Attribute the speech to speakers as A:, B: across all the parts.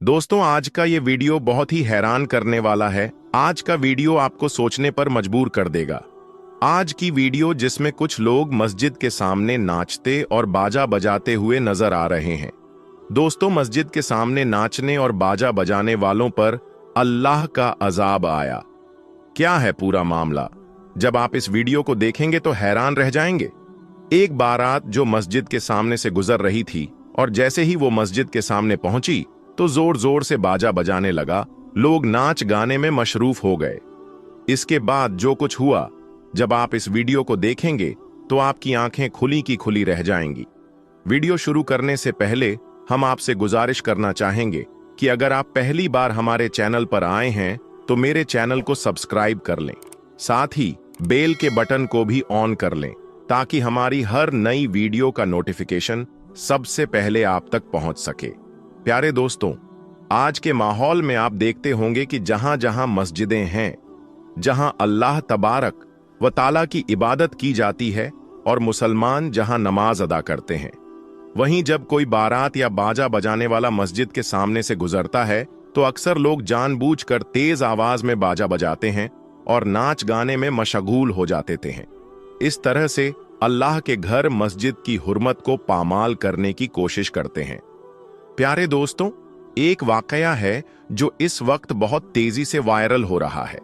A: दोस्तों, आज का ये वीडियो बहुत ही हैरान करने वाला है। आज का वीडियो आपको सोचने पर मजबूर कर देगा। आज की वीडियो जिसमें कुछ लोग मस्जिद के सामने नाचते और बाजा बजाते हुए नजर आ रहे हैं। दोस्तों, मस्जिद के सामने नाचने और बाजा बजाने वालों पर अल्लाह का अजाब आया। क्या है पूरा मामला? जब आप इस वीडियो को देखेंगे तो हैरान रह जाएंगे। एक बारात जो मस्जिद के सामने से गुजर रही थी और जैसे ही वो मस्जिद के सामने पहुंची तो जोर जोर से बाजा बजाने लगा। लोग नाच गाने में मशरूफ हो गए। इसके बाद जो कुछ हुआ, जब आप इस वीडियो को देखेंगे तो आपकी आंखें खुली की खुली रह जाएंगी। वीडियो शुरू करने से पहले हम आपसे गुजारिश करना चाहेंगे कि अगर आप पहली बार हमारे चैनल पर आए हैं तो मेरे चैनल को सब्सक्राइब कर लें, साथ ही बेल के बटन को भी ऑन कर लें ताकि हमारी हर नई वीडियो का नोटिफिकेशन सबसे पहले आप तक पहुंच सके। प्यारे दोस्तों, आज के माहौल में आप देखते होंगे कि जहां जहां मस्जिदें हैं, जहां अल्लाह तबारक व ताला की इबादत की जाती है और मुसलमान जहां नमाज अदा करते हैं, वहीं जब कोई बारात या बाजा बजाने वाला मस्जिद के सामने से गुजरता है तो अक्सर लोग जानबूझकर तेज आवाज में बाजा बजाते हैं और नाच गाने में मशगूल हो जाते हैं। इस तरह से अल्लाह के घर मस्जिद की हुर्मत को पामाल करने की कोशिश करते हैं। प्यारे दोस्तों, एक वाकया है जो इस वक्त बहुत तेजी से वायरल हो रहा है।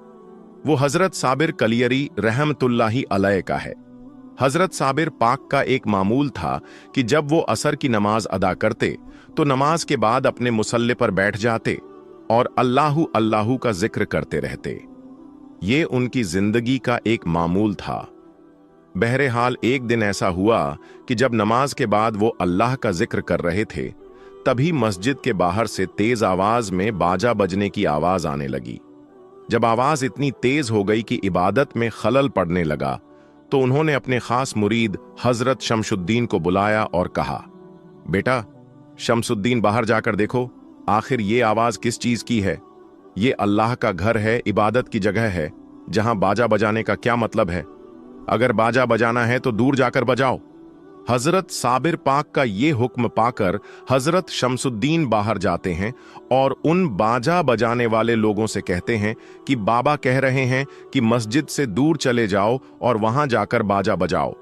A: वो हजरत साबिर कलियरी रहमतुल्लाही अलैह का है। हजरत साबिर पाक का एक मामूल था कि जब वो असर की नमाज अदा करते तो नमाज के बाद अपने मुसल्ले पर बैठ जाते और अल्लाहु अल्लाहु का जिक्र करते रहते। ये उनकी जिंदगी का एक मामूल था। बहरहाल एक दिन ऐसा हुआ कि जब नमाज के बाद वो अल्लाह का जिक्र कर रहे थे, तभी मस्जिद के बाहर से तेज आवाज में बाजा बजने की आवाज आने लगी। जब आवाज इतनी तेज हो गई कि इबादत में खलल पड़ने लगा तो उन्होंने अपने खास मुरीद हजरत शमसुद्दीन को बुलाया और कहा, बेटा शमसुद्दीन, बाहर जाकर देखो, आखिर ये आवाज किस चीज की है? ये अल्लाह का घर है, इबादत की जगह है, जहां बाजा बजाने का क्या मतलब है? अगर बाजा बजाना है तो दूर जाकर बजाओ। हजरत साबिर पाक का ये हुक्म पाकर हजरत शमसुद्दीन बाहर जाते हैं और उन बाजा बजाने वाले लोगों से कहते हैं कि बाबा कह रहे हैं कि मस्जिद से दूर चले जाओ और वहां जाकर बाजा बजाओ,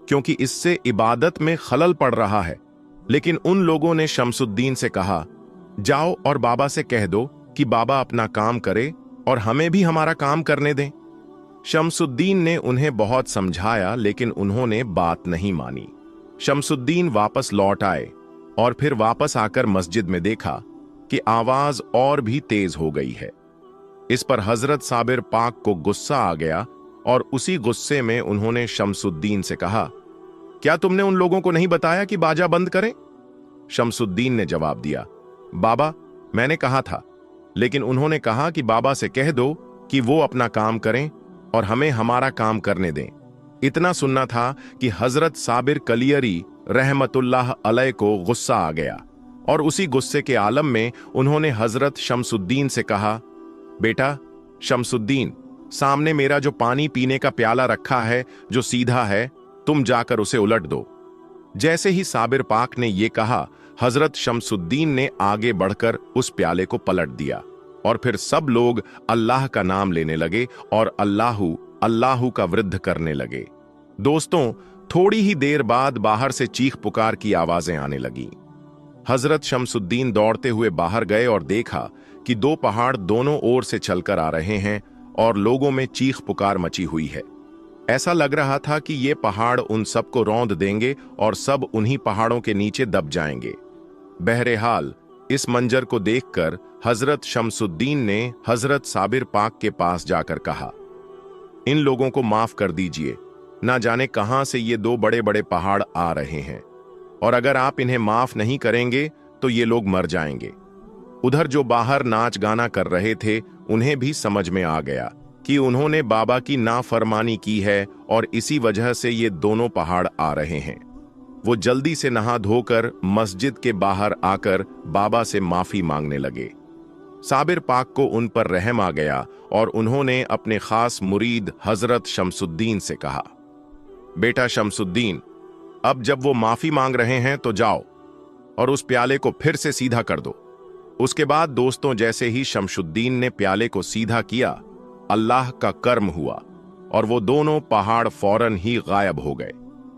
A: क्योंकि इससे इबादत में खलल पड़ रहा है। लेकिन उन लोगों ने शमसुद्दीन से कहा, जाओ और बाबा से कह दो कि बाबा अपना काम करे और हमें भी हमारा काम करने दें। शमसुद्दीन ने उन्हें बहुत समझाया, लेकिन उन्होंने बात नहीं मानी। शमसुद्दीन वापस लौट आए और फिर वापस आकर मस्जिद में देखा कि आवाज और भी तेज हो गई है। इस पर हजरत साबिर पाक को गुस्सा आ गया और उसी गुस्से में उन्होंने शमसुद्दीन से कहा, क्या तुमने उन लोगों को नहीं बताया कि बाजा बंद करें? शमसुद्दीन ने जवाब दिया, बाबा मैंने कहा था, लेकिन उन्होंने कहा कि बाबा से कह दो कि वो अपना काम करें और हमें हमारा काम करने दें। इतना सुनना था कि हजरत साबिर कलियरी रहमतुल्लाह अलैह को गुस्सा आ गया और उसी गुस्से के आलम में उन्होंने हजरत शमसुद्दीन से कहा, बेटा शमसुद्दीन, सामने मेरा जो पानी पीने का प्याला रखा है जो सीधा है, तुम जाकर उसे उलट दो। जैसे ही साबिर पाक ने यह कहा, हजरत शमसुद्दीन ने आगे बढ़कर उस प्याले को पलट दिया और फिर सब लोग अल्लाह का नाम लेने लगे और अल्लाहु अल्लाहु का वृद्ध करने लगे। दोस्तों, थोड़ी ही देर बाद बाहर से चीख पुकार की आवाजें आने लगीं। हजरत शमसुद्दीन दौड़ते हुए बाहर गए और देखा कि दो पहाड़ दोनों ओर से चलकर आ रहे हैं और लोगों में चीख पुकार मची हुई है। ऐसा लग रहा था कि ये पहाड़ उन सबको रौंद देंगे और सब उन्हीं पहाड़ों के नीचे दब जाएंगे। बहरहाल इस मंजर को देखकर हजरत शमसुद्दीन ने हजरत साबिर पाक के पास जाकर कहा, इन लोगों को माफ कर दीजिए, ना जाने कहां से ये दो बड़े बड़े पहाड़ आ रहे हैं और अगर आप इन्हें माफ नहीं करेंगे तो ये लोग मर जाएंगे। उधर जो बाहर नाच गाना कर रहे थे, उन्हें भी समझ में आ गया कि उन्होंने बाबा की नाफरमानी की है और इसी वजह से ये दोनों पहाड़ आ रहे हैं। वो जल्दी से नहा धोकर मस्जिद के बाहर आकर बाबा से माफी मांगने लगे। साबिर पाक को उन पर रहम आ गया और उन्होंने अपने खास मुरीद हजरत शमसुद्दीन से कहा, बेटा शमसुद्दीन, अब जब वो माफी मांग रहे हैं तो जाओ और उस प्याले को फिर से सीधा कर दो। उसके बाद दोस्तों, जैसे ही शमसुद्दीन ने प्याले को सीधा किया, अल्लाह का कर्म हुआ और वो दोनों पहाड़ फौरन ही गायब हो गए।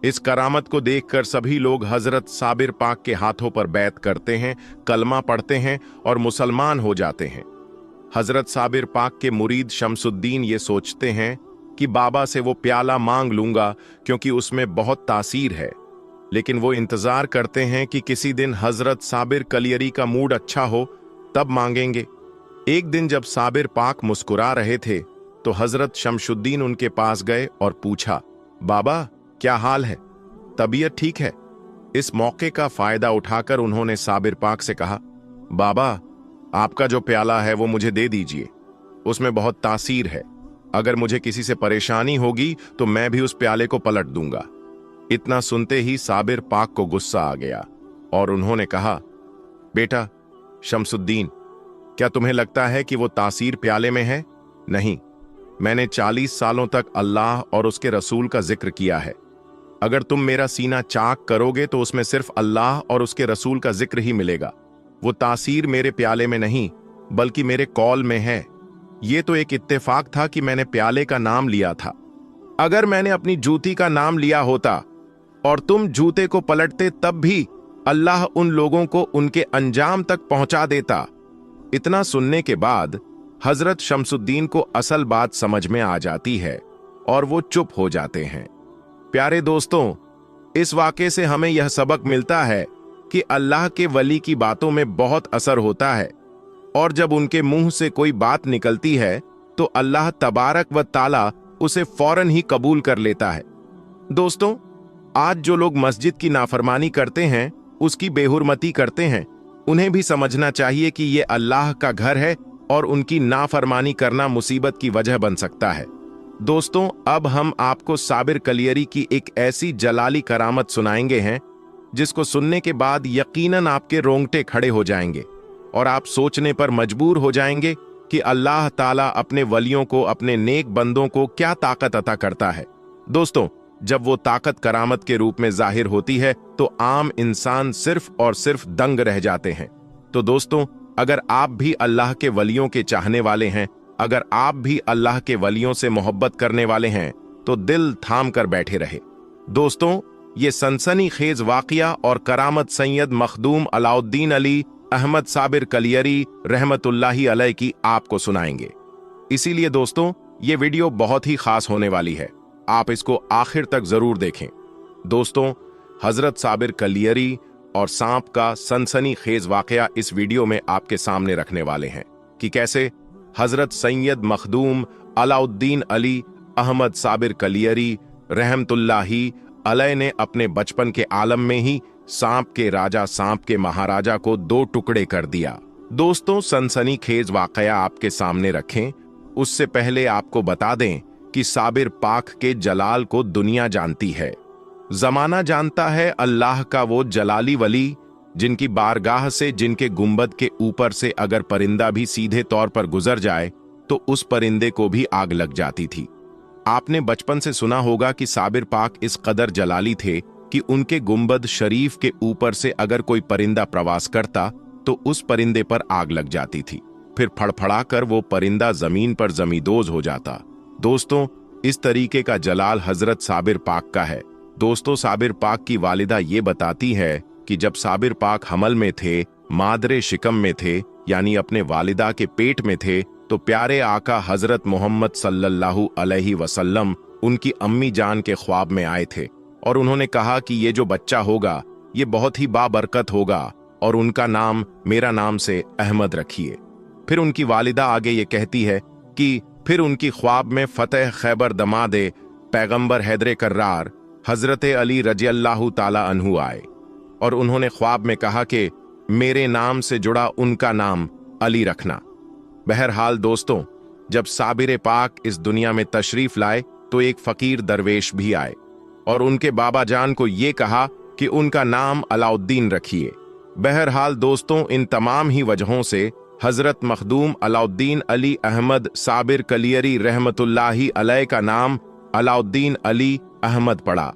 A: इस करामत को देखकर सभी लोग हजरत साबिर पाक के हाथों पर बैत करते हैं, कलमा पढ़ते हैं और मुसलमान हो जाते हैं। हजरत साबिर पाक के मुरीद शमसुद्दीन ये सोचते हैं कि बाबा से वो प्याला मांग लूंगा क्योंकि उसमें बहुत तासीर है, लेकिन वो इंतजार करते हैं कि किसी दिन हजरत साबिर कलियरी का मूड अच्छा हो तब मांगेंगे। एक दिन जब साबिर पाक मुस्कुरा रहे थे तो हजरत शमसुद्दीन उनके पास गए और पूछा, बाबा क्या हाल है, तबीयत ठीक है? इस मौके का फायदा उठाकर उन्होंने साबिर पाक से कहा, बाबा आपका जो प्याला है वो मुझे दे दीजिए, उसमें बहुत तासीर है। अगर मुझे किसी से परेशानी होगी तो मैं भी उस प्याले को पलट दूंगा। इतना सुनते ही साबिर पाक को गुस्सा आ गया और उन्होंने कहा, बेटा शमसुद्दीन, क्या तुम्हें लगता है कि वो तासीर प्याले में है? नहीं, मैंने 40 सालों तक अल्लाह और उसके रसूल का जिक्र किया है। अगर तुम मेरा सीना चाक करोगे तो उसमें सिर्फ अल्लाह और उसके रसूल का जिक्र ही मिलेगा। वो तासीर मेरे प्याले में नहीं बल्कि मेरे कौल में है। ये तो एक इत्तेफाक था कि मैंने प्याले का नाम लिया था। अगर मैंने अपनी जूती का नाम लिया होता और तुम जूते को पलटते तब भी अल्लाह उन लोगों को उनके अंजाम तक पहुंचा देता। इतना सुनने के बाद हजरत शमसुद्दीन को असल बात समझ में आ जाती है और वो चुप हो जाते हैं। प्यारे दोस्तों, इस वाक़े से हमें यह सबक मिलता है कि अल्लाह के वली की बातों में बहुत असर होता है और जब उनके मुंह से कोई बात निकलती है तो अल्लाह तबारक व ताला उसे फौरन ही कबूल कर लेता है। दोस्तों, आज जो लोग मस्जिद की नाफरमानी करते हैं, उसकी बेहुरमती करते हैं, उन्हें भी समझना चाहिए कि ये अल्लाह का घर है और उनकी नाफरमानी करना मुसीबत की वजह बन सकता है। दोस्तों, अब हम आपको साबिर कलियरी की एक ऐसी जलाली करामत सुनाएंगे हैं जिसको सुनने के बाद यकीनन आपके रोंगटे खड़े हो जाएंगे और आप सोचने पर मजबूर हो जाएंगे कि अल्लाह ताला अपने वलियों को, अपने नेक बंदों को क्या ताकत अता करता है। दोस्तों, जब वो ताकत करामत के रूप में जाहिर होती है तो आम इंसान सिर्फ और सिर्फ दंग रह जाते हैं। तो दोस्तों, अगर आप भी अल्लाह के वलियों के चाहने वाले हैं, अगर आप भी अल्लाह के वलियों से मोहब्बत करने वाले हैं तो दिल थाम कर बैठे रहे। दोस्तों, ये सनसनीखेज वाकया और करामत सैयद मखदूम अलाउद्दीन अली अहमद साबिर कलियरी रहमतुल्लाही अलैह की आपको सुनाएंगे। इसीलिए दोस्तों, ये वीडियो बहुत ही खास होने वाली है, आप इसको आखिर तक जरूर देखें। दोस्तों, हजरत साबिर कलियरी और सांप का सनसनीखेज वाकया इस वीडियो में आपके सामने रखने वाले हैं कि कैसे हजरत सैयद मखदूम अलाउद्दीन अली अहमद साबिर कलियरी रहमतुल्लाही अलैह ने अपने बचपन के आलम में ही सांप के राजा, सांप के महाराजा को 2 टुकड़े कर दिया। दोस्तों, सनसनीखेज वाकया आपके सामने रखें उससे पहले आपको बता दें कि साबिर पाक के जलाल को दुनिया जानती है, जमाना जानता है। अल्लाह का वो जलाली वली जिनकी बारगाह से, जिनके गुंबद के ऊपर से अगर परिंदा भी सीधे तौर पर गुजर जाए तो उस परिंदे को भी आग लग जाती थी। आपने बचपन से सुना होगा कि साबिर पाक इस कदर जलाली थे कि उनके गुंबद शरीफ के ऊपर से अगर कोई परिंदा प्रवास करता तो उस परिंदे पर आग लग जाती थी, फिर फड़फड़ाकर वो परिंदा जमीन पर जमींदोज हो जाता। दोस्तों, इस तरीके का जलाल हजरत साबिर पाक का है। दोस्तों, साबिर पाक की वालिदा ये बताती है कि जब साबिर पाक हमल में थे, मादरे शिकम में थे, यानी अपने वालिदा के पेट में थे, तो प्यारे आका हजरत मोहम्मद सल्लल्लाहु अलैहि वसल्लम उनकी अम्मी जान के ख्वाब में आए थे और उन्होंने कहा कि ये जो बच्चा होगा ये बहुत ही बाबरकत होगा और उनका नाम मेरा नाम से अहमद रखिए। फिर उनकी वालिदा आगे ये कहती है कि फिर उनकी ख्वाब में फतेह खैबर दमादे पैगंबर हैदर कर्रार हजरत अली रज़ियल्लाहु ताला अन्हु आए और उन्होंने ख्वाब में कहा कि मेरे नाम से जुड़ा उनका नाम अली रखना। बहरहाल दोस्तों, जब साबिर पाक इस दुनिया में तशरीफ लाए तो एक फकीर दरवेश भी आए और उनके बाबा जान को ये कहा कि उनका नाम अलाउद्दीन रखिए। बहरहाल दोस्तों, इन तमाम ही वजहों से हजरत मखदूम अलाउद्दीन अली अहमद साबिर कलियरी रहमतुल्लाही अलैह का नाम अलाउद्दीन अली अहमद पढ़ा,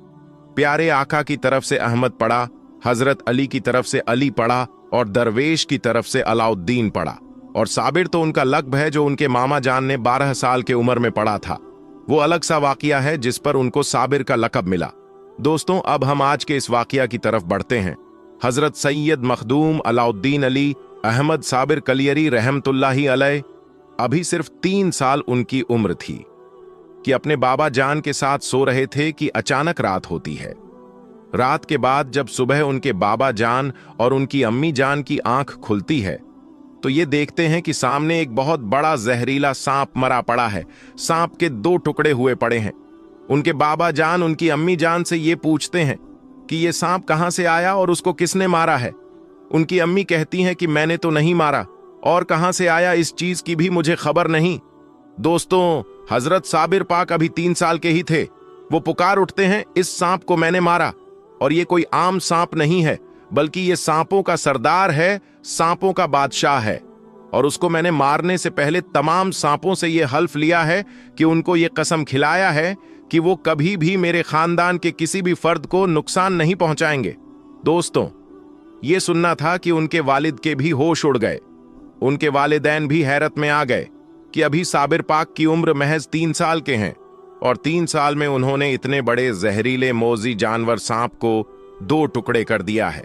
A: प्यारे आका की तरफ से अहमद पढ़ा, हजरत अली की तरफ से अली पढ़ा और दरवेश की तरफ से अलाउद्दीन पढ़ा। और साबिर तो उनका लक़ब है जो उनके मामा जान ने 12 साल के उम्र में पढ़ा था। वो अलग सा वाकिया है जिस पर उनको साबिर का लक़ब मिला। दोस्तों, अब हम आज के इस वाकिया की तरफ बढ़ते हैं। हजरत सैयद मखदूम अलाउद्दीन अली अहमद साबिर कलियरी रहमतुल्लाही अलैह, अभी सिर्फ 3 साल उनकी उम्र थी कि अपने बाबा जान के साथ सो रहे थे कि अचानक रात होती है। रात के बाद जब सुबह उनके बाबा जान और उनकी अम्मी जान की आंख खुलती है तो ये देखते हैं कि सामने एक बहुत बड़ा जहरीला सांप मरा पड़ा है। सांप के 2 टुकड़े हुए पड़े हैं। उनके बाबा जान उनकी अम्मी जान से ये पूछते हैं कि ये सांप कहां से आया और उसको किसने मारा है। उनकी अम्मी कहती हैं कि मैंने तो नहीं मारा और कहां से आया इस चीज की भी मुझे खबर नहीं। दोस्तों, हजरत साबिर पाक अभी 3 साल के ही थे। वो पुकार उठते हैं, इस सांप को मैंने मारा और ये कोई आम सांप नहीं है, बल्कि ये सांपों का सरदार है, सांपों का बादशाह है। और उसको मैंने मारने से पहले तमाम सांपों से ये हल्फ लिया है कि उनको ये कसम खिलाया है कि वो कभी भी मेरे खानदान के किसी भी फर्द को नुकसान नहीं पहुंचाएंगे। दोस्तों, ये सुनना था कि उनके वालिद के भी होश उड़ गए। उनके वालिदैन भी हैरत में आ गए कि अभी साबिर पाक की उम्र महज 3 साल के हैं और 3 साल में उन्होंने इतने बड़े जहरीले मोजी जानवर सांप को 2 टुकड़े कर दिया है।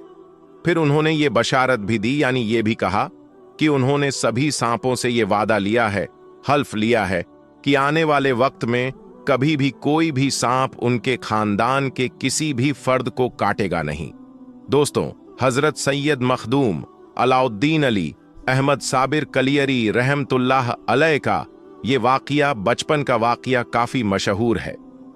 A: फिर उन्होंने ये बशारत भी दी, यानी ये भी कहा कि उन्होंने सभी सांपों से ये वादा लिया है, हल्फ लिया है कि आने वाले वक्त में कभी भी कोई भी सांप उनके खानदान के किसी भी फर्द को काटेगा नहीं। दोस्तों, हजरत सैयद मखदूम अलाउद्दीन अली अहमद साबिर कलियरी रहमतुल्लाह अलैह का ये वाकिया, बचपन का वाकिया, काफी मशहूर है।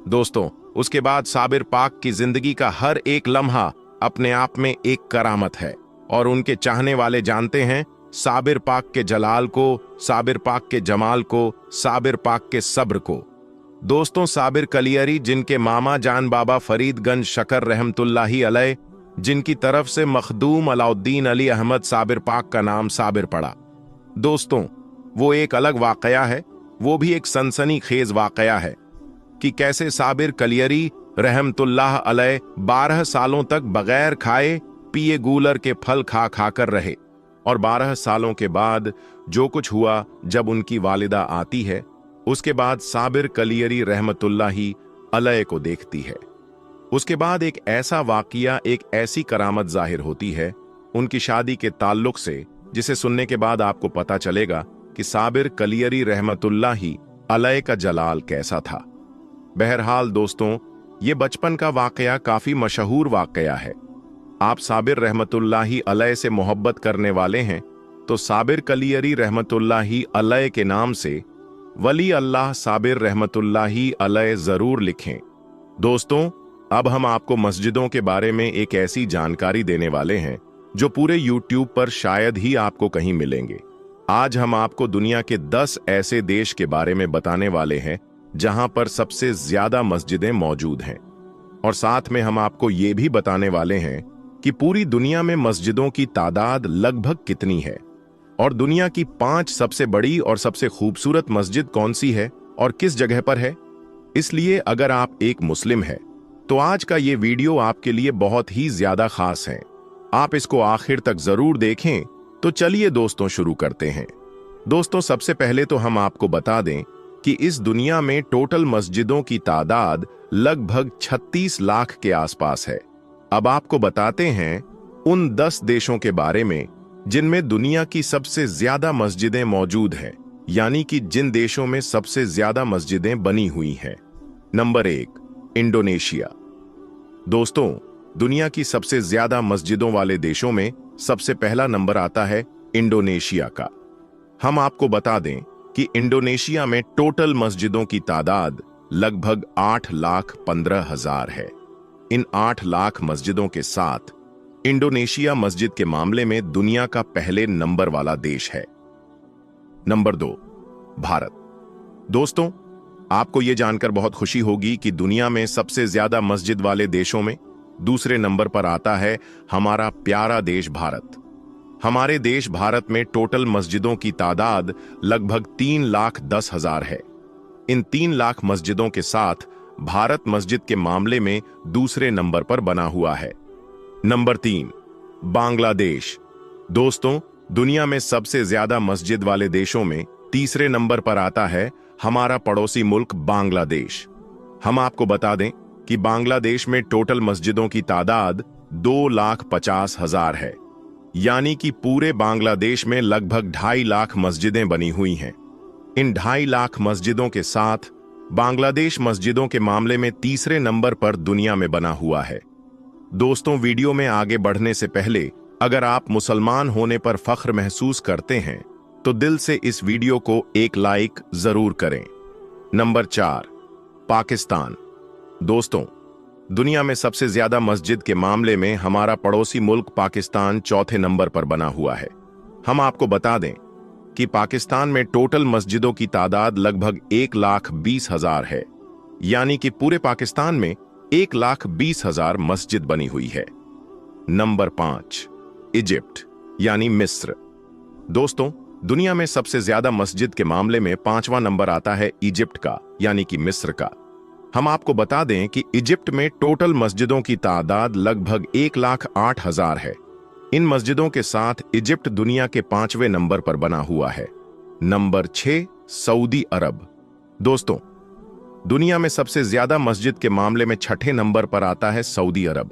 A: दोस्तों, उसके बाद साबिर पाक की जिंदगी का हर एक लम्हा अपने आप में एक करामत है और उनके चाहने वाले जानते हैं साबिर पाक के जलाल को, साबिर पाक के जमाल को, साबिर पाक के सब्र को। दोस्तों, साबिर कलियरी जिनके मामा जान बाबा फरीदगंज शकर रहमतुल्लाही अलैह, जिनकी तरफ से मखदूम अलाउद्दीन अली अहमद साबिर पाक का नाम साबिर पड़ा। दोस्तों, वो एक अलग वाकया है। वो भी एक सनसनीखेज वाकया है कि कैसे साबिर कलियरी रहमतुल्लाह अलैह 12 सालों तक बगैर खाए पिए गूलर के फल खा खाकर रहे और 12 सालों के बाद जो कुछ हुआ, जब उनकी वालिदा आती है, उसके बाद साबिर कलियरी रहमतुल्लाही अलैह को देखती है। उसके बाद एक ऐसा वाकिया, एक ऐसी करामत जाहिर होती है उनकी शादी के ताल्लुक से, जिसे सुनने के बाद आपको पता चलेगा कि साबिर कलियरी रहमतुल्लाही अलैह का जलाल कैसा था। बहरहाल दोस्तों, ये बचपन का वाकया काफी मशहूर वाकया है। आप साबिर रहमतुल्लाही अलैह से मोहब्बत करने वाले हैं तो साबिर कलियरी रहमतुल्लाही अलैह के नाम से वली अल्लाह साबिर रहमतुल्लाही अलैह जरूर लिखें। दोस्तों, अब हम आपको मस्जिदों के बारे में एक ऐसी जानकारी देने वाले हैं जो पूरे YouTube पर शायद ही आपको कहीं मिलेंगे। आज हम आपको दुनिया के 10 ऐसे देश के बारे में बताने वाले हैं जहां पर सबसे ज्यादा मस्जिदें मौजूद हैं, और साथ में हम आपको ये भी बताने वाले हैं कि पूरी दुनिया में मस्जिदों की तादाद लगभग कितनी है और दुनिया की 5 सबसे बड़ी और सबसे खूबसूरत मस्जिद कौन सी है और किस जगह पर है। इसलिए अगर आप एक मुस्लिम हैं तो आज का ये वीडियो आपके लिए बहुत ही ज्यादा खास है। आप इसको आखिर तक जरूर देखें। तो चलिए दोस्तों, शुरू करते हैं। दोस्तों, सबसे पहले तो हम आपको बता दें कि इस दुनिया में टोटल मस्जिदों की तादाद लगभग 36 लाख के आसपास है। अब आपको बताते हैं उन 10 देशों के बारे में जिनमें दुनिया की सबसे ज्यादा मस्जिदें मौजूद हैं, यानी कि जिन देशों में सबसे ज्यादा मस्जिदें बनी हुई हैं। Number 1, Indonesia. दोस्तों, दुनिया की सबसे ज्यादा मस्जिदों वाले देशों में सबसे पहला नंबर आता है इंडोनेशिया का। हम आपको बता दें कि इंडोनेशिया में टोटल मस्जिदों की तादाद लगभग 8,15,000 है। इन 8 लाख मस्जिदों के साथ इंडोनेशिया मस्जिद के मामले में दुनिया का पहले नंबर वाला देश है। नंबर 2, भारत। दोस्तों, आपको यह जानकर बहुत खुशी होगी कि दुनिया में सबसे ज्यादा मस्जिद वाले देशों में दूसरे नंबर पर आता है हमारा प्यारा देश भारत। हमारे देश भारत में टोटल मस्जिदों की तादाद लगभग 3,10,000 है। इन 3 लाख मस्जिदों के साथ भारत मस्जिद के मामले में दूसरे नंबर पर बना हुआ है। नंबर 3, बांग्लादेश। दोस्तों, दुनिया में सबसे ज्यादा मस्जिद वाले देशों में तीसरे नंबर पर आता है हमारा पड़ोसी मुल्क बांग्लादेश। हम आपको बता दें कि बांग्लादेश में टोटल मस्जिदों की तादाद 2,50,000 है, यानी कि पूरे बांग्लादेश में लगभग 2.5 लाख मस्जिदें बनी हुई हैं। इन 2.5 लाख मस्जिदों के साथ बांग्लादेश मस्जिदों के मामले में तीसरे नंबर पर दुनिया में बना हुआ है। दोस्तों, वीडियो में आगे बढ़ने से पहले अगर आप मुसलमान होने पर फख्र महसूस करते हैं तो दिल से इस वीडियो को एक लाइक जरूर करें। नंबर 4, पाकिस्तान। दोस्तों, दुनिया में सबसे ज्यादा मस्जिद के मामले में हमारा पड़ोसी मुल्क पाकिस्तान चौथे नंबर पर बना हुआ है। हम आपको बता दें कि पाकिस्तान में टोटल मस्जिदों की तादाद लगभग 1,20,000 है, यानी कि पूरे पाकिस्तान में 1,20,000 मस्जिद बनी हुई है। नंबर 5, इजिप्ट यानी मिस्र। दोस्तों, दुनिया में सबसे ज्यादा मस्जिद के मामले में 5वां नंबर आता है इजिप्ट का, यानी कि मिस्र का। हम आपको बता दें कि इजिप्ट में टोटल मस्जिदों की तादाद लगभग 1,08,000 है। इन मस्जिदों के साथ इजिप्ट दुनिया के 5वें नंबर पर बना हुआ है। नंबर 6, सऊदी अरब। दोस्तों, दुनिया में सबसे ज्यादा मस्जिद के मामले में 6ठे नंबर पर आता है सऊदी अरब।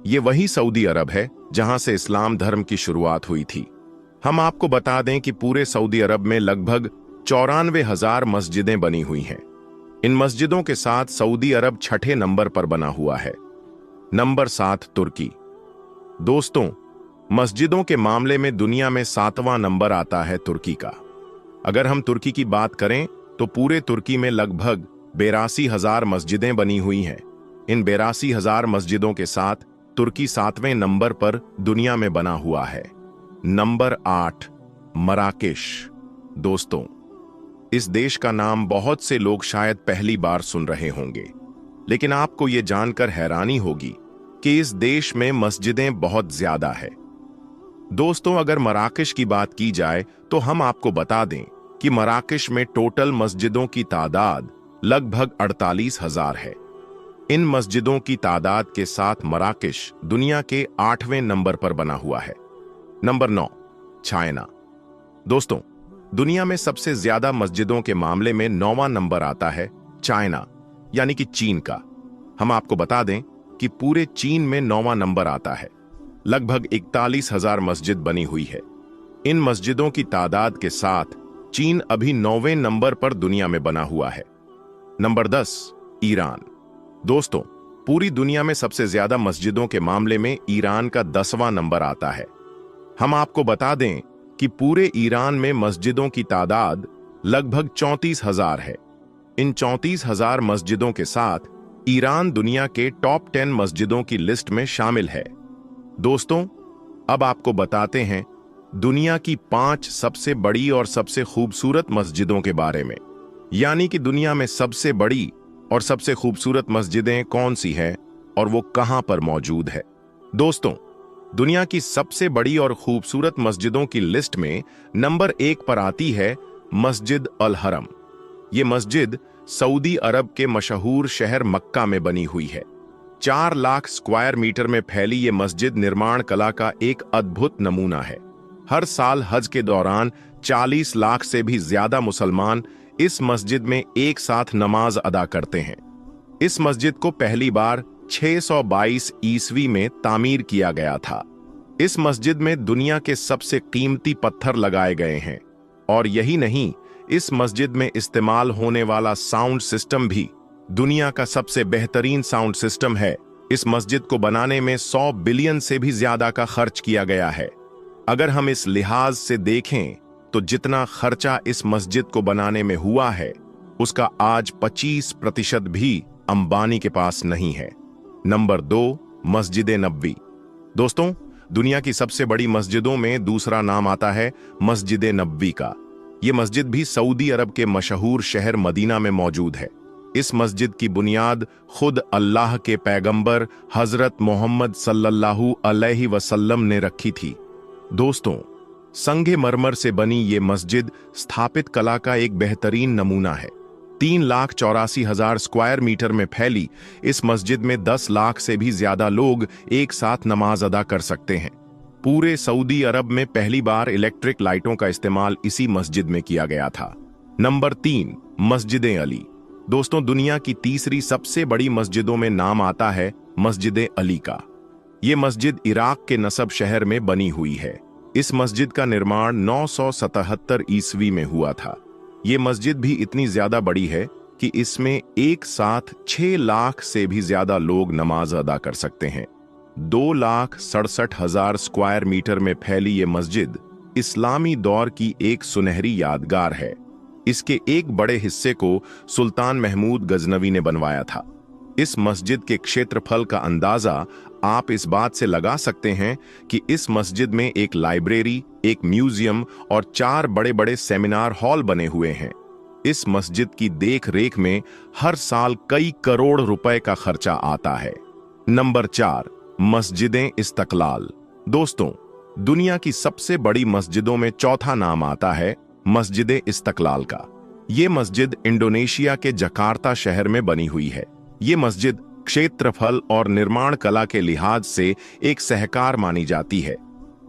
A: ये वही सऊदी अरब है जहां से इस्लाम धर्म की शुरुआत हुई थी। हम आपको बता दें कि पूरे सऊदी अरब में लगभग 94,000 मस्जिदें बनी हुई हैं। इन मस्जिदों के साथ सऊदी अरब 6ठे नंबर पर बना हुआ है। नंबर 7, तुर्की। दोस्तों, मस्जिदों के मामले में दुनिया में 7वां नंबर आता है तुर्की का। अगर हम तुर्की की बात करें तो पूरे तुर्की में लगभग 82,000 मस्जिदें बनी हुई हैं। इन 82,000 मस्जिदों के साथ तुर्की 7वें नंबर पर दुनिया में बना हुआ है। Number 8, Marrakesh. दोस्तों, इस देश का नाम बहुत से लोग शायद पहली बार सुन रहे होंगे, लेकिन आपको ये जानकर हैरानी होगी कि इस देश में मस्जिदें बहुत ज्यादा है। दोस्तों, अगर मराकेश की बात की जाए तो हम आपको बता दें कि मराकेश में टोटल मस्जिदों की तादाद लगभग 48,000 है। इन मस्जिदों की तादाद के साथ मराकेश दुनिया के 8वें नंबर पर बना हुआ है। Number 9, China. दोस्तों, दुनिया में सबसे ज्यादा मस्जिदों के मामले में 9वां नंबर आता है चाइना, यानी कि चीन का। हम आपको बता दें कि पूरे चीन में 9वां नंबर आता है। लगभग 41,000 मस्जिद बनी हुई है। इन मस्जिदों की तादाद के साथ चीन अभी 9वें नंबर पर दुनिया में बना हुआ है। Number 10, Iran. दोस्तों, पूरी दुनिया में सबसे ज्यादा मस्जिदों के मामले में ईरान का 10वां नंबर आता है। हम आपको बता दें कि पूरे ईरान में मस्जिदों की तादाद लगभग 34,000 है। इन 34,000 मस्जिदों के साथ ईरान दुनिया के टॉप 10 मस्जिदों की लिस्ट में शामिल है। दोस्तों, अब आपको बताते हैं दुनिया की 5 सबसे बड़ी और सबसे खूबसूरत मस्जिदों के बारे में, यानी कि दुनिया में सबसे बड़ी और सबसे खूबसूरत मस्जिदें कौन सी हैं और वो कहां पर मौजूद है। दोस्तों, दुनिया की सबसे बड़ी और खूबसूरत मस्जिदों की लिस्ट में नंबर 1 पर आती है मस्जिद अल हरम। ये मस्जिद सऊदी अरब के मशहूर शहर मक्का में बनी हुई है। 4 लाख स्क्वायर मीटर में फैली ये मस्जिद निर्माण कला का एक अद्भुत नमूना है। हर साल हज के दौरान 40 लाख से भी ज्यादा मुसलमान इस मस्जिद में एक साथ नमाज अदा करते हैं। इस मस्जिद को पहली बार 622 ईस्वी में तामीर किया गया था। इस मस्जिद में दुनिया के सबसे कीमती पत्थर लगाए गए हैं और यही नहीं, इस मस्जिद में इस्तेमाल होने वाला साउंड सिस्टम भी दुनिया का सबसे बेहतरीन साउंड सिस्टम है। इस मस्जिद को बनाने में 100 बिलियन से भी ज्यादा का खर्च किया गया है। अगर हम इस लिहाज से देखें तो जितना खर्चा इस मस्जिद को बनाने में हुआ है उसका आज 25% भी अंबानी के पास नहीं है। नंबर 2, मस्जिद नबवी। दोस्तों, दुनिया की सबसे बड़ी मस्जिदों में दूसरा नाम आता है मस्जिद नबवी का। यह मस्जिद भी सऊदी अरब के मशहूर शहर मदीना में मौजूद है। इस मस्जिद की बुनियाद खुद अल्लाह के पैगंबर हजरत मोहम्मद सल्लल्लाहु अलैहि वसल्लम ने रखी थी। दोस्तों, संगे मरमर से बनी ये मस्जिद स्थापित कला का एक बेहतरीन नमूना है। 3,84,000 स्क्वायर मीटर में फैली इस मस्जिद में 10 लाख से भी ज्यादा लोग एक साथ नमाज अदा कर सकते हैं। पूरे सऊदी अरब में पहली बार इलेक्ट्रिक लाइटों का इस्तेमाल इसी मस्जिद में किया गया था। नंबर 3, मस्जिद अली। दोस्तों, दुनिया की तीसरी सबसे बड़ी मस्जिदों में नाम आता है मस्जिद अली का। ये मस्जिद इराक के नसब शहर में बनी हुई है। इस मस्जिद का निर्माण 977 ईस्वी में हुआ था। ये मस्जिद भी इतनी ज्यादा बड़ी है कि इसमें एक साथ 6 लाख से भी ज्यादा लोग नमाज अदा कर सकते हैं। 2,67,000 स्क्वायर मीटर में फैली ये मस्जिद इस्लामी दौर की एक सुनहरी यादगार है। इसके एक बड़े हिस्से को सुल्तान महमूद गजनवी ने बनवाया था। इस मस्जिद के क्षेत्रफल का अंदाजा आप इस बात से लगा सकते हैं कि इस मस्जिद में एक लाइब्रेरी, एक म्यूजियम और 4 बड़े बड़े सेमिनार हॉल बने हुए हैं। इस मस्जिद की देख रेख में हर साल कई करोड़ रुपए का खर्चा आता है। नंबर 4, मस्जिदें इस्तकलाल। दोस्तों, दुनिया की सबसे बड़ी मस्जिदों में चौथा नाम आता है मस्जिद इस्तकलाल का। ये मस्जिद इंडोनेशिया के जकार्ता शहर में बनी हुई है। ये मस्जिद क्षेत्रफल और निर्माण कला के लिहाज से एक सहकार मानी जाती है।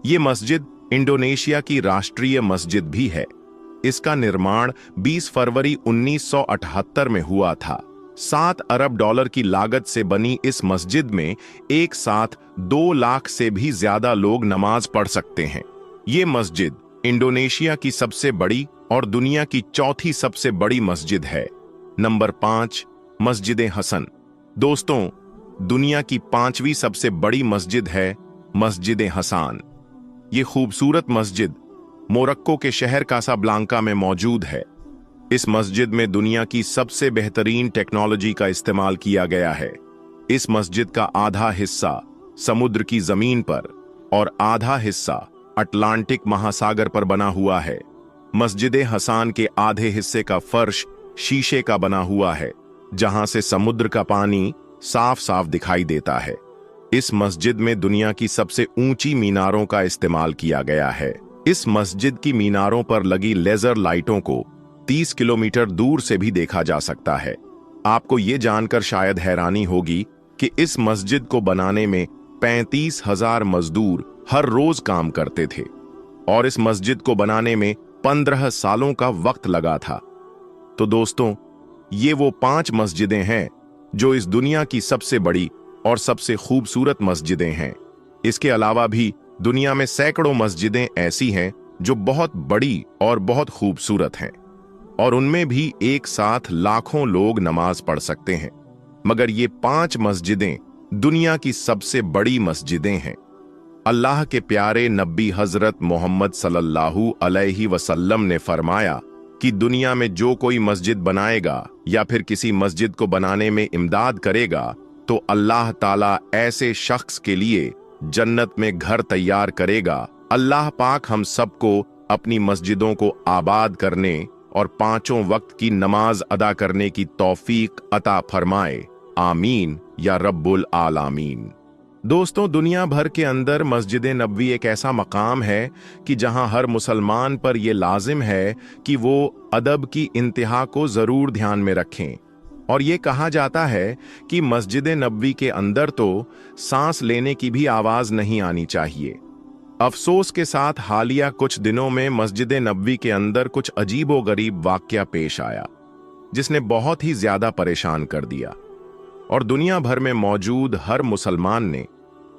A: ये मस्जिद इंडोनेशिया की राष्ट्रीय मस्जिद भी है। इसका निर्माण 20 फरवरी 1978 में हुआ था। 7 अरब डॉलर की लागत से बनी इस मस्जिद में एक साथ 2 लाख से भी ज्यादा लोग नमाज पढ़ सकते हैं। ये मस्जिद इंडोनेशिया की सबसे बड़ी और दुनिया की चौथी सबसे बड़ी मस्जिद है। नंबर 5, मस्जिद हसन। दोस्तों, दुनिया की 5वीं सबसे बड़ी मस्जिद है मस्जिद हसन। ये खूबसूरत मस्जिद मोरक्को के शहर कासाब्लांका में मौजूद है। इस मस्जिद में दुनिया की सबसे बेहतरीन टेक्नोलॉजी का इस्तेमाल किया गया है। इस मस्जिद का आधा हिस्सा समुद्र की जमीन पर और आधा हिस्सा अटलांटिक महासागर पर बना हुआ है। मस्जिद हसन के आधे हिस्से का फर्श शीशे का बना हुआ है, जहां से समुद्र का पानी साफ साफ दिखाई देता है। इस मस्जिद में दुनिया की सबसे ऊंची मीनारों का इस्तेमाल किया गया है। इस मस्जिद की मीनारों पर लगी लेजर लाइटों को 30 किलोमीटर दूर से भी देखा जा सकता है। आपको ये जानकर शायद हैरानी होगी कि इस मस्जिद को बनाने में 35,000 मजदूर हर रोज काम करते थे और इस मस्जिद को बनाने में 15 सालों का वक्त लगा था। तो दोस्तों, ये वो 5 मस्जिदें हैं जो इस दुनिया की सबसे बड़ी और सबसे खूबसूरत मस्जिदें हैं। इसके अलावा भी दुनिया में सैकड़ों मस्जिदें ऐसी हैं जो बहुत बड़ी और बहुत खूबसूरत हैं और उनमें भी एक साथ लाखों लोग नमाज पढ़ सकते हैं। मगर ये 5 मस्जिदें दुनिया की सबसे बड़ी मस्जिदें हैं। अल्लाह के प्यारे नबी हजरत मोहम्मद सल्लल्लाहु अलैहि वसल्लम ने फरमाया कि दुनिया में जो कोई मस्जिद बनाएगा या फिर किसी मस्जिद को बनाने में इमदाद करेगा तो अल्लाह ताला ऐसे शख्स के लिए जन्नत में घर तैयार करेगा। अल्लाह पाक हम सबको अपनी मस्जिदों को आबाद करने और 5 वक्त की नमाज अदा करने की तौफीक अता फरमाए। आमीन या रब्बुल आलामीन। दोस्तों, दुनिया भर के अंदर मस्जिद नबवी एक ऐसा मकाम है कि जहां हर मुसलमान पर यह लाजिम है कि वो अदब की इंतहा को जरूर ध्यान में रखें। और ये कहा जाता है कि मस्जिद नबवी के अंदर तो सांस लेने की भी आवाज नहीं आनी चाहिए। अफसोस के साथ हालिया कुछ दिनों में मस्जिद नबवी के अंदर कुछ अजीबोगरीब वाकया पेश आया जिसने बहुत ही ज्यादा परेशान कर दिया और दुनिया भर में मौजूद हर मुसलमान ने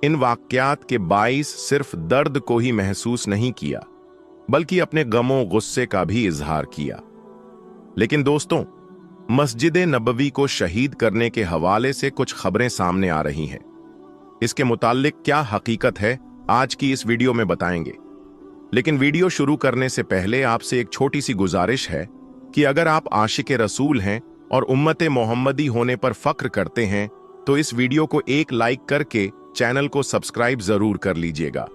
A: इन वाकयात के बाइस सिर्फ दर्द को ही महसूस नहीं किया बल्कि अपने गमों गुस्से का भी इजहार किया। लेकिन दोस्तों, मस्जिद नबवी को शहीद करने के हवाले से कुछ खबरें सामने आ रही हैं। इसके मुताल्लिक क्या हकीकत है आज की इस वीडियो में बताएंगे। लेकिन वीडियो शुरू करने से पहले आपसे एक छोटी सी गुजारिश है कि अगर आप आशिक रसूल हैं और उम्मत मोहम्मदी होने पर फख्र करते हैं तो इस वीडियो को एक लाइक करके चैनल को सब्सक्राइब जरूर कर लीजिएगा।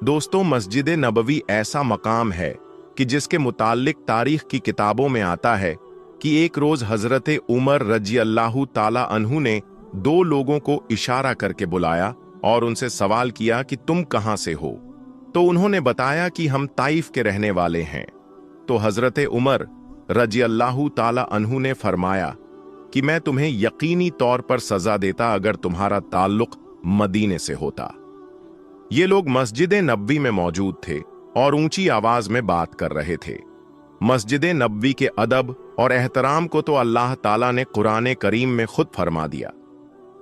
A: दोस्तों, मस्जिद नबवी ऐसा मकाम है कि जिसके मुताल्लिक तारीख की किताबों में आता है कि एक रोज हजरत उमर रजी अल्लाहु ताला अन्हु ने 2 लोगों को इशारा करके बुलाया और उनसे सवाल किया कि तुम कहां से हो। तो उन्होंने बताया कि हम ताइफ के रहने वाले हैं। तो हजरत उमर रज़ियल्लाहु ताला अन्हु ने फरमाया कि मैं तुम्हें यकीनी तौर पर सजा देता अगर तुम्हारा ताल्लुक मदीने से होता। ये लोग मस्जिद नबवी में मौजूद थे और ऊंची आवाज में बात कर रहे थे। मस्जिद नबवी के अदब और एहतराम को तो अल्लाह ताला ने कुरान करीम में खुद फरमा दिया।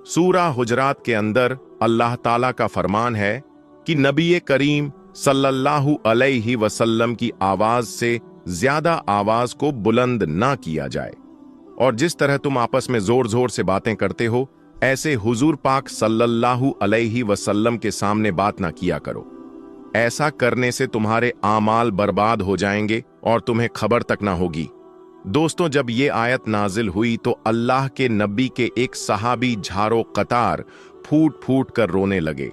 A: सूरा हुजरात के अंदर अल्लाह ताला का फरमान है कि नबी करीम सल्लल्लाहु अलैहि वसल्लम की आवाज से ज्यादा आवाज को बुलंद ना किया जाए, और जिस तरह तुम आपस में जोर जोर से बातें करते हो, ऐसे हुजूर पाक सल्लल्लाहु अलैहि वसल्लम के सामने बात ना किया करो। ऐसा करने से तुम्हारे आमाल बर्बाद हो जाएंगे और तुम्हें खबर तक ना होगी। दोस्तों, जब ये आयत नाजिल हुई तो अल्लाह के नबी के एक सहाबी झारो कतार फूट फूट कर रोने लगे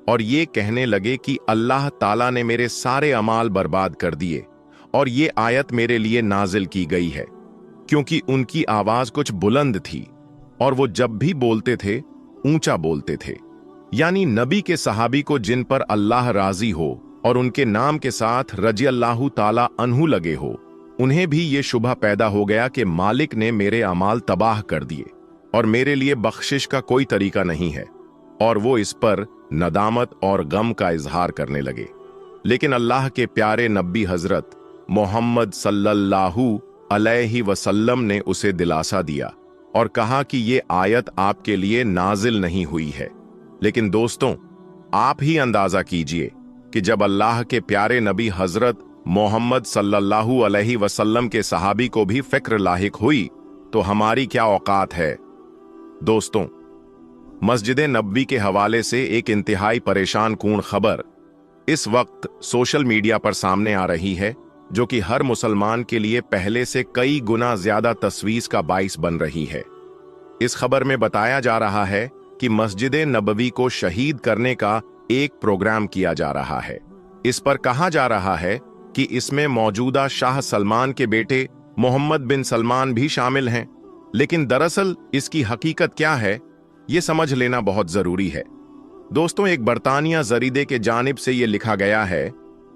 A: और ये कहने लगे कि अल्लाह ताला ने मेरे सारे अमाल बर्बाद कर दिए और ये आयत मेरे लिए नाजिल की गई है, क्योंकि उनकी आवाज कुछ बुलंद थी और वो जब भी बोलते थे ऊंचा बोलते थे। यानी नबी के सहाबी को जिन पर अल्लाह राजी हो और उनके नाम के साथ रज़ियल्लाहु ताला अन्हु लगे हो, उन्हें भी ये शुबह पैदा हो गया कि मालिक ने मेरे अमाल तबाह कर दिए और मेरे लिए बख्शिश का कोई तरीका नहीं है, और वो इस पर नदामत और गम का इजहार करने लगे। लेकिन अल्लाह के प्यारे नबी हजरत मोहम्मद सल्लल्लाहु अलैहि वसल्लम ने उसे दिलासा दिया और कहा कि ये आयत आपके लिए नाजिल नहीं हुई है। लेकिन दोस्तों, आप ही अंदाजा कीजिए कि जब अल्लाह के प्यारे नबी हजरत मोहम्मद सल्लल्लाहु अलैहि वसल्लम के सहाबी को भी फिक्र लाहिक हुई तो हमारी क्या औकात है। दोस्तों, मस्जिद नबवी के हवाले से एक इंतहाई परेशान कून खबर इस वक्त सोशल मीडिया पर सामने आ रही है, जो कि हर मुसलमान के लिए पहले से कई गुना ज्यादा तस्वीस का बाइस बन रही है। इस खबर में बताया जा रहा है कि मस्जिद नबवी को शहीद करने का एक प्रोग्राम किया जा रहा है। इस पर कहा जा रहा है कि इसमें मौजूदा शाह सलमान के बेटे मोहम्मद बिन सलमान भी शामिल हैं। लेकिन दरअसल इसकी हकीकत क्या है, ये समझ लेना बहुत जरूरी है। दोस्तों, एक बरतानिया जरीदे के जानिब से ये लिखा गया है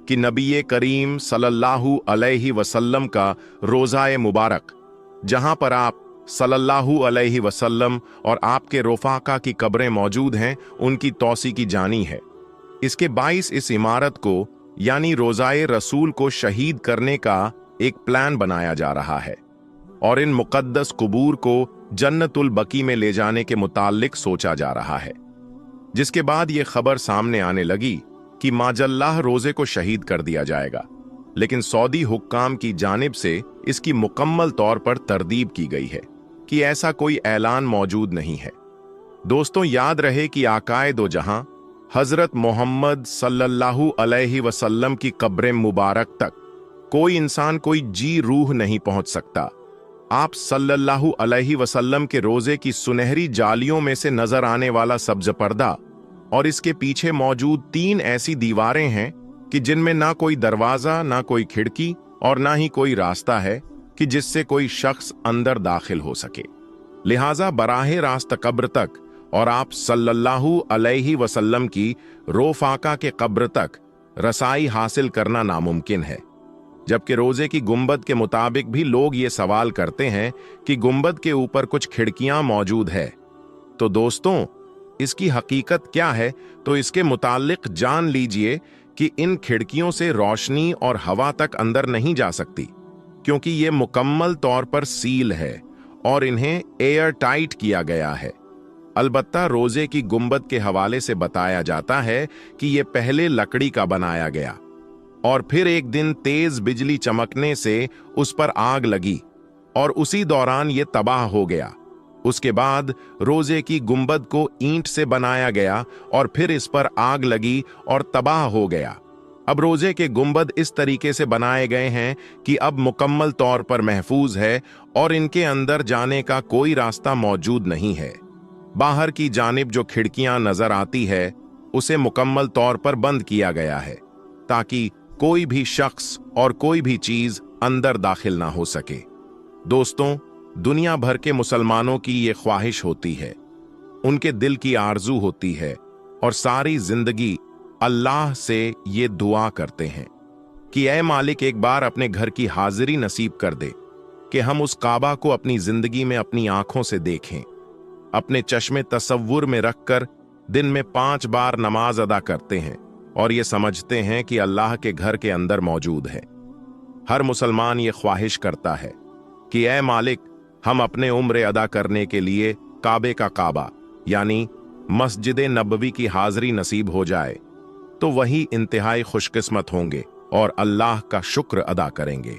A: कि नबी करीम सल्लल्लाहु अलैहि वसल्लम का रोज़ाए मुबारक, जहां पर आप सल्लल्लाहु अलैहि वसल्लम और आपके रोफाका की कब्रें मौजूद हैं, उनकी तौसी की जानी है। इसके बाइस इस इमारत को यानी रोज़ाए रसूल को शहीद करने का एक प्लान बनाया जा रहा है और इन मुकद्दस कुबूर को जन्नतुल बकी में ले जाने के मुताल्लिक सोचा जा रहा है। जिसके बाद ये खबर सामने आने लगी कि माजल्लाह रोजे को शहीद कर दिया जाएगा, लेकिन सऊदी हुक्काम की जानिब से इसकी मुकम्मल तौर पर तरदीब की गई है कि ऐसा कोई ऐलान मौजूद नहीं है। दोस्तों, याद रहे कि आकाए दो जहां हजरत मोहम्मद सल्लल्लाहु अलैहि वसल्लम की कब्र मुबारक तक कोई इंसान, कोई जी रूह नहीं पहुंच सकता। आप सल्लल्लाहु अलैहि वसल्लम के रोजे की सुनहरी जालियों में से नजर आने वाला सब्ज पर्दा और इसके पीछे मौजूद 3 ऐसी दीवारें हैं कि जिनमें ना कोई दरवाजा, ना कोई खिड़की और ना ही कोई रास्ता है कि जिससे कोई शख्स अंदर दाखिल हो सके। लिहाजा बराहे रास्त कब्र तक और आप सल्लल्लाहु अलैहि वसल्लम की रोफाका के कब्र तक रसाई हासिल करना नामुमकिन है। जबकि रोजे की गुंबद के मुताबिक भी लोग ये सवाल करते हैं कि गुंबद के ऊपर कुछ खिड़कियां मौजूद है। तो दोस्तों, इसकी हकीकत क्या है, तो इसके मुताल्लिक जान लीजिए कि इन खिड़कियों से रोशनी और हवा तक अंदर नहीं जा सकती, क्योंकि ये मुकम्मल तौर पर सील है और इन्हें एयर टाइट किया गया है। अलबत्ता रोजे की गुंबद के हवाले से बताया जाता है कि ये पहले लकड़ी का बनाया गया और फिर एक दिन तेज बिजली चमकने से उस पर आग लगी और उसी दौरान ये तबाह हो गया। उसके बाद रोजे की गुंबद को ईंट से बनाया गया और फिर इस पर आग लगी और तबाह हो गया। अब रोजे के गुंबद इस तरीके से बनाए गए हैं कि अब मुकम्मल तौर पर महफूज है और इनके अंदर जाने का कोई रास्ता मौजूद नहीं है। बाहर की जानिब जो खिड़कियां नजर आती है उसे मुकम्मल तौर पर बंद किया गया है ताकि कोई भी शख्स और कोई भी चीज अंदर दाखिल ना हो सके। दोस्तों, दुनिया भर के मुसलमानों की ये ख्वाहिश होती है, उनके दिल की आरजू होती है और सारी जिंदगी अल्लाह से ये दुआ करते हैं कि ऐ मालिक एक बार अपने घर की हाजिरी नसीब कर दे कि हम उस काबा को अपनी जिंदगी में अपनी आंखों से देखें, अपने चश्मे तसव्वुर में रखकर दिन में 5 बार नमाज अदा करते हैं और ये समझते हैं कि अल्लाह के घर के अंदर मौजूद है। हर मुसलमान ये ख्वाहिश करता है कि ऐ मालिक, हम अपने उम्र अदा करने के लिए काबे का काबा यानी मस्जिद नबवी की हाजिरी नसीब हो जाए, तो वही इंतहाई खुशकिस्मत होंगे और अल्लाह का शुक्र अदा करेंगे।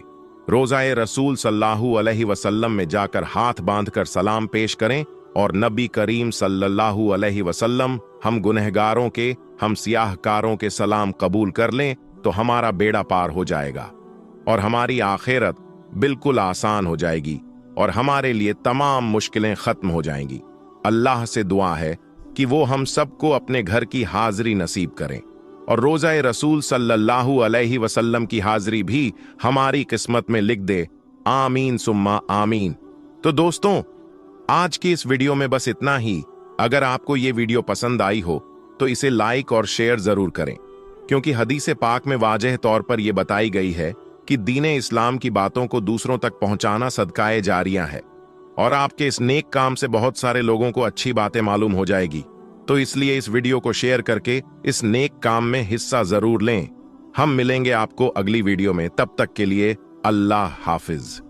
A: रोज़ाए रसूल सल्लल्लाहु अलैहि वसल्लम में जाकर हाथ बांधकर सलाम पेश करें और नबी करीम सल्लल्लाहु अलैहि वसल्लम हम गुनहगारों के, हम सियाहकारों के सलाम कबूल कर लें तो हमारा बेड़ा पार हो जाएगा और हमारी आखिरत बिल्कुल आसान हो जाएगी और हमारे लिए तमाम मुश्किलें खत्म हो जाएंगी। अल्लाह से दुआ है कि वो हम सबको अपने घर की हाजिरी नसीब करें और रोज़ाए रसूल सल्लल्लाहु अलैहि वसल्लम की हाजिरी भी हमारी किस्मत में लिख दे। आमीन सुम्मा आमीन। तो दोस्तों, आज की इस वीडियो में बस इतना ही। अगर आपको ये वीडियो पसंद आई हो तो इसे लाइक और शेयर जरूर करें, क्योंकि हदीस पाक में वाज़ेह तौर पर यह बताई गई है कि दीन इस्लाम की बातों को दूसरों तक पहुंचाना सदकाए जारिया है और आपके इस नेक काम से बहुत सारे लोगों को अच्छी बातें मालूम हो जाएगी। तो इसलिए इस वीडियो को शेयर करके इस नेक काम में हिस्सा जरूर लें। हम मिलेंगे आपको अगली वीडियो में, तब तक के लिए अल्लाह हाफिज।